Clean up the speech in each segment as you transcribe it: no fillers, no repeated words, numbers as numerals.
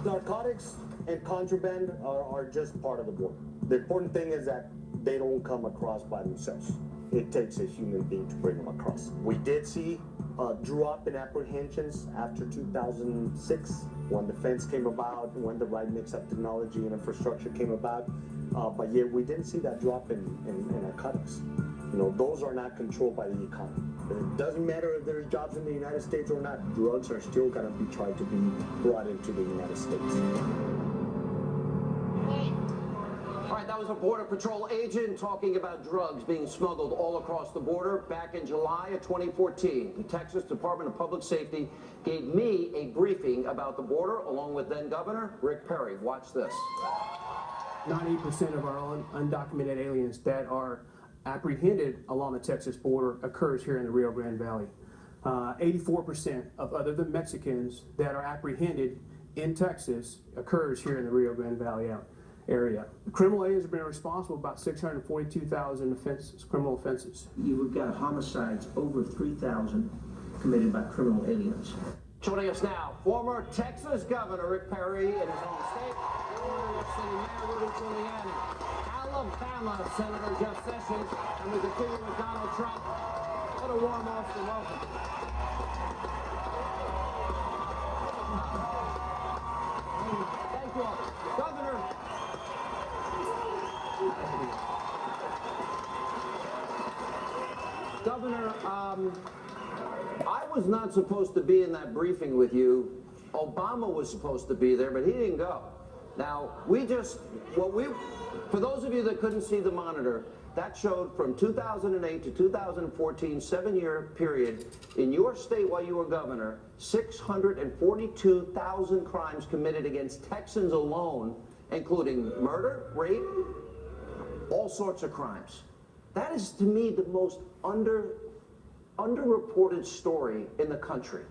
Narcotics and contraband are just part of the border. The important thing is that they don't come across by themselves. It takes a human being to bring them across. We did see a drop in apprehensions after 2006 when the fence came about, when the right mix of technology and infrastructure came about. But yet we didn't see that drop in narcotics. You know, those are not controlled by the economy. It doesn't matter if there's jobs in the United States or not. Drugs are still going to be tried to be brought into the United States. All right, that was a Border Patrol agent talking about drugs being smuggled all across the border. Back in July of 2014, the Texas Department of Public Safety gave me a briefing about the border, along with then Governor Rick Perry. Watch this. 90% of our undocumented aliens that are apprehended along the Texas border occurs here in the Rio Grande Valley. 84% of other than Mexicans that are apprehended in Texas occurs here in the Rio Grande Valley area. Criminal aliens have been responsible for about 642,000 criminal offenses. You've got homicides over 3,000 committed by criminal aliens. Joining us now, former Texas Governor Rick Perry in his own state, former New York City Mayor Rudy Giuliani, Alabama Senator Jeff Sessions, and we continue with Donald Trump. What a warm Austin welcome. Thank you all. Governor. Governor, I was not supposed to be in that briefing with you. Obama was supposed to be there, but he didn't go. Now, for those of you that couldn't see the monitor, that showed from 2008 to 2014, 7-year period, in your state while you were governor, 642,000 crimes committed against Texans alone, including murder, rape, all sorts of crimes. That is, to me, the most underreported story in the country.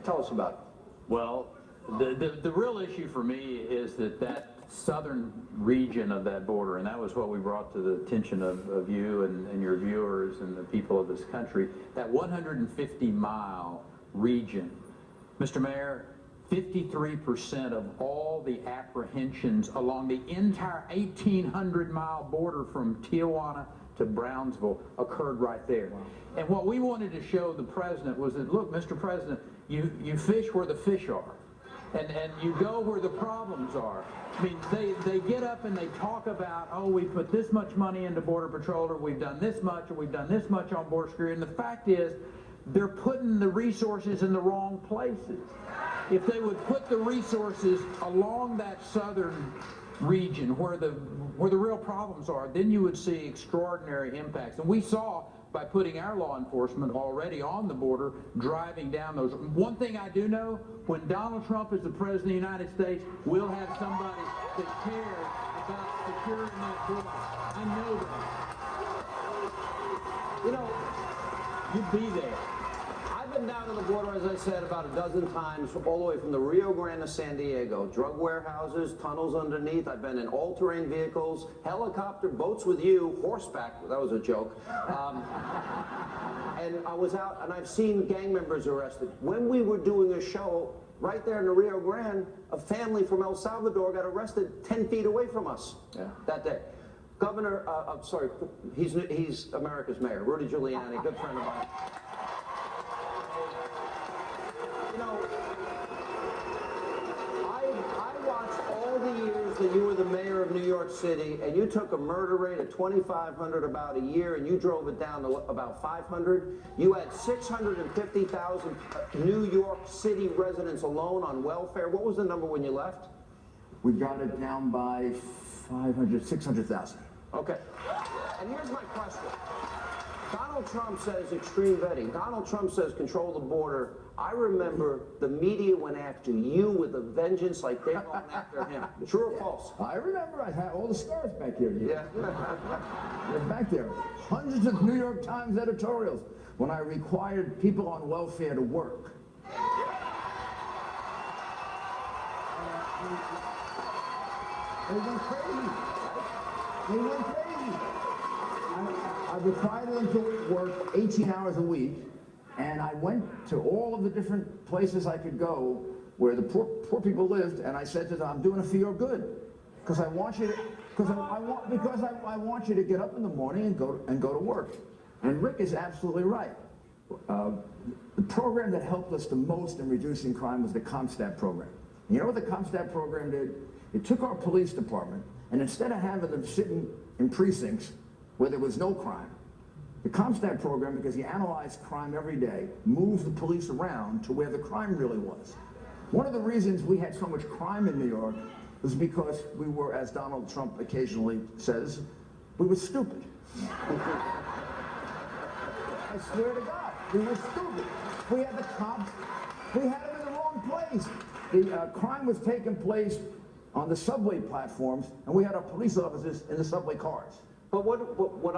Tell us about it. Well, the real issue for me is that southern region of that border, and that was what we brought to the attention of you and your viewers and the people of this country, that 150-mile region. Mr. Mayor, 53% of all the apprehensions along the entire 1,800-mile border from Tijuana to Brownsville occurred right there. Wow. And what we wanted to show the president was that, look, Mr. President, you fish where the fish are. And you go where the problems are. I mean, they get up and they talk about, oh, we put this much money into Border Patrol, or we've done this much, or we've done this much on border security. And the fact is, they're putting the resources in the wrong places. If they would put the resources along that southern region where the real problems are, then you would see extraordinary impacts. And we saw by putting our law enforcement already on the border, driving down those. One thing I do know, when Donald Trump is the President of the United States, we'll have somebody that cares about securing that border. I know that. You know, you'd be there. I've been down to the border, as I said, about a dozen times, all the way from the Rio Grande to San Diego. Drug warehouses, tunnels underneath. I've been in all-terrain vehicles, helicopter, boats with you, horseback. That was a joke. And I was out, and I've seen gang members arrested. When we were doing a show right there in the Rio Grande, a family from El Salvador got arrested 10 feet away from us that day. Governor, sorry, he's America's mayor, Rudy Giuliani, good friend of mine. You know, I watched all the years that you were the mayor of New York City, and you took a murder rate of 2,500 about a year, and you drove it down to about 500. You had 650,000 New York City residents alone on welfare. What was the number when you left? We got it down by 600,000. Okay. And here's my question. Donald Trump says extreme vetting. Donald Trump says control the border. I remember the media went after you with a vengeance like they went after him. True or false? I remember. I had all the scars back here. Yeah. They're back there. Hundreds of New York Times editorials when I required people on welfare to work. They went crazy. They went crazy. I required them to work 18 hours a week, and I went to all of the different places I could go where the poor people lived, and I said to them, I'm doing it for your good, because I want you to, I want you to get up in the morning and go to work. And Rick is absolutely right. The program that helped us the most in reducing crime was the CompStat program. And you know what the CompStat program did? It took our police department, and instead of having them sitting in precincts where there was no crime, the CompStat program, because he analyzed crime every day, moved the police around to where the crime really was. One of the reasons we had so much crime in New York was because we were, as Donald Trump occasionally says, we were stupid. I swear to God, we were stupid. We had the cops, we had them in the wrong place. The crime was taking place on the subway platforms, and we had our police officers in the subway cars. But what